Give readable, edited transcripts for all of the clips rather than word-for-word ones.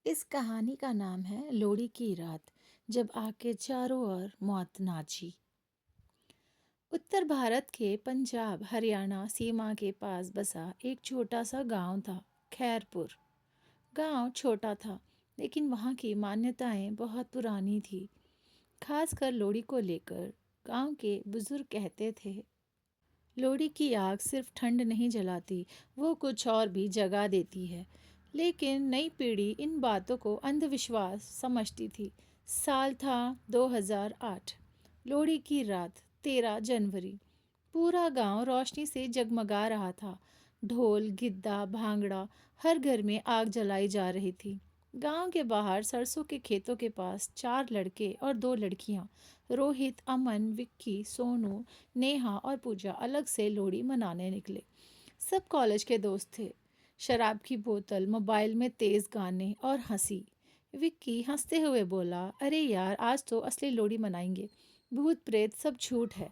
इस कहानी का नाम है लोरी की रात, जब आग के चारों ओर मौत नाची। उत्तर भारत के पंजाब हरियाणा सीमा के पास बसा एक छोटा सा गांव था, खैरपुर। गांव छोटा था, लेकिन वहाँ की मान्यताएं बहुत पुरानी थी। खासकर लोरी को लेकर गांव के बुजुर्ग कहते थे, लोरी की आग सिर्फ ठंड नहीं जलाती, वो कुछ और भी जगा देती है। लेकिन नई पीढ़ी इन बातों को अंधविश्वास समझती थी। साल था 2008। लोहड़ी की रात 13 जनवरी। पूरा गांव रोशनी से जगमगा रहा था। ढोल, गिद्दा, भांगड़ा, हर घर में आग जलाई जा रही थी। गांव के बाहर सरसों के खेतों के पास चार लड़के और दो लड़कियां, रोहित, अमन, विक्की, सोनू, नेहा और पूजा अलग से लोहड़ी मनाने निकले। सब कॉलेज के दोस्त थे। शराब की बोतल, मोबाइल में तेज गाने और हंसी। विक्की हंसते हुए बोला, अरे यार, आज तो असली लोहड़ी मनाएंगे। भूत प्रेत सब झूठ है।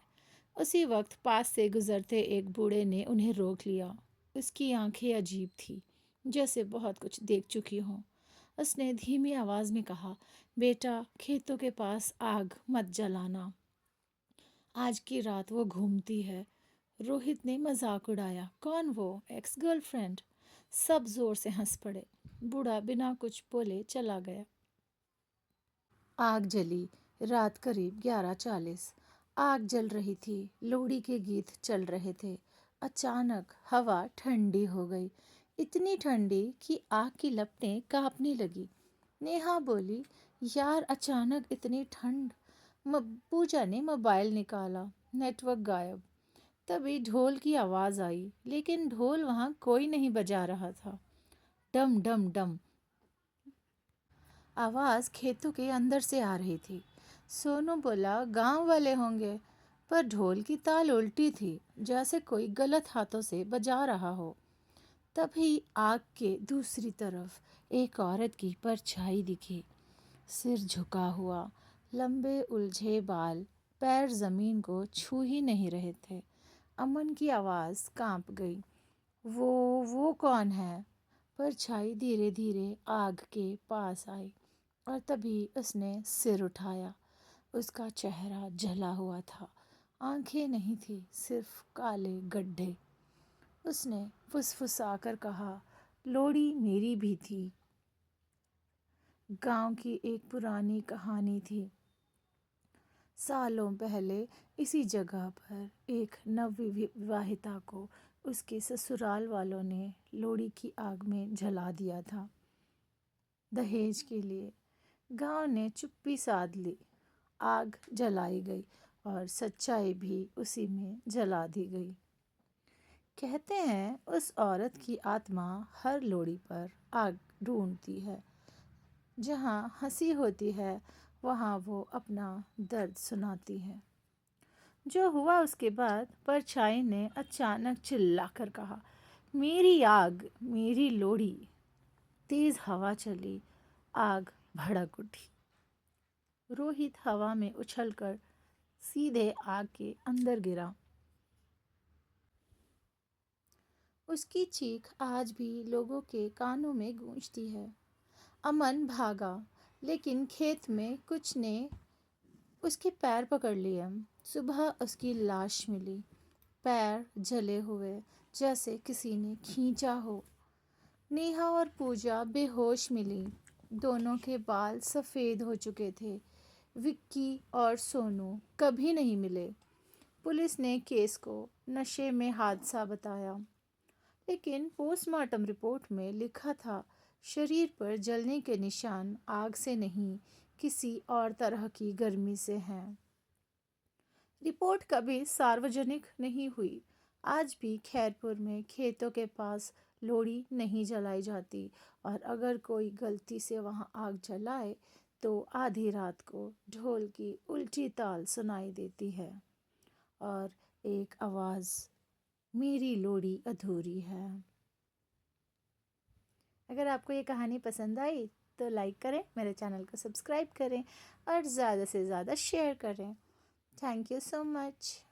उसी वक्त पास से गुजरते एक बूढ़े ने उन्हें रोक लिया। उसकी आंखें अजीब थी, जैसे बहुत कुछ देख चुकी हों। उसने धीमी आवाज में कहा, बेटा, खेतों के पास आग मत जलाना। आज की रात वो घूमती है। रोहित ने मजाक उड़ाया, कौन वो? Ex girlfriend. सब जोर से हंस पड़े। बूढ़ा बिना कुछ बोले चला गया। आग जली। रात करीब 11:40। आग जल रही थी, लोहड़ी के गीत चल रहे थे। अचानक हवा ठंडी हो गई, इतनी ठंडी कि आग की लपटें कांपने लगी। नेहा बोली, यार, अचानक इतनी ठंड। पूजा ने मोबाइल निकाला, नेटवर्क गायब। तभी ढोल की आवाज़ आई, लेकिन ढोल वहाँ कोई नहीं बजा रहा था। डम डम डम आवाज़ खेतों के अंदर से आ रही थी। सोनू बोला, गांव वाले होंगे। पर ढोल की ताल उल्टी थी, जैसे कोई गलत हाथों से बजा रहा हो। तभी आग के दूसरी तरफ एक औरत की परछाई दिखी। सिर झुका हुआ, लंबे उलझे बाल, पैर जमीन को छू ही नहीं रहे थे। अमन की आवाज़ कांप गई, वो वो कौन है? परछाई धीरे धीरे आग के पास आई और तभी उसने सिर उठाया। उसका चेहरा जला हुआ था, आंखें नहीं थी, सिर्फ काले गड्ढे। उसने फुसफुसाकर कहा, लोड़ी मेरी भी थी। गांव की एक पुरानी कहानी थी। सालों पहले इसी जगह पर एक नवविवाहिता को उसके ससुराल वालों ने लोहड़ी की आग में जला दिया था, दहेज के लिए। गांव ने चुप्पी साध ली। आग जलाई गई और सच्चाई भी उसी में जला दी गई। कहते हैं उस औरत की आत्मा हर लोहड़ी पर आग ढूंढती है। जहाँ हंसी होती है, वहाँ वो अपना दर्द सुनाती है। जो हुआ उसके बाद, परछाई ने अचानक चिल्लाकर कहा, मेरी आग, मेरी लोहड़ी। तेज हवा चली, आग भड़क उठी। रोहित हवा में उछलकर सीधे आग के अंदर गिरा। उसकी चीख आज भी लोगों के कानों में गूंजती है। अमन भागा, लेकिन खेत में कुछ ने उसके पैर पकड़ लिए। सुबह उसकी लाश मिली, पैर जले हुए, जैसे किसी ने खींचा हो। नेहा और पूजा बेहोश मिली, दोनों के बाल सफ़ेद हो चुके थे। विक्की और सोनू कभी नहीं मिले। पुलिस ने केस को नशे में हादसा बताया, लेकिन पोस्टमार्टम रिपोर्ट में लिखा था, शरीर पर जलने के निशान आग से नहीं, किसी और तरह की गर्मी से हैं। रिपोर्ट कभी सार्वजनिक नहीं हुई। आज भी खैरपुर में खेतों के पास लोहड़ी नहीं जलाई जाती, और अगर कोई गलती से वहां आग जलाए तो आधी रात को ढोल की उल्टी ताल सुनाई देती है और एक आवाज़, मेरी लोहड़ी अधूरी है। अगर आपको ये कहानी पसंद आई तो लाइक करें, मेरे चैनल को सब्सक्राइब करें और ज़्यादा से ज़्यादा शेयर करें। Thank you so much.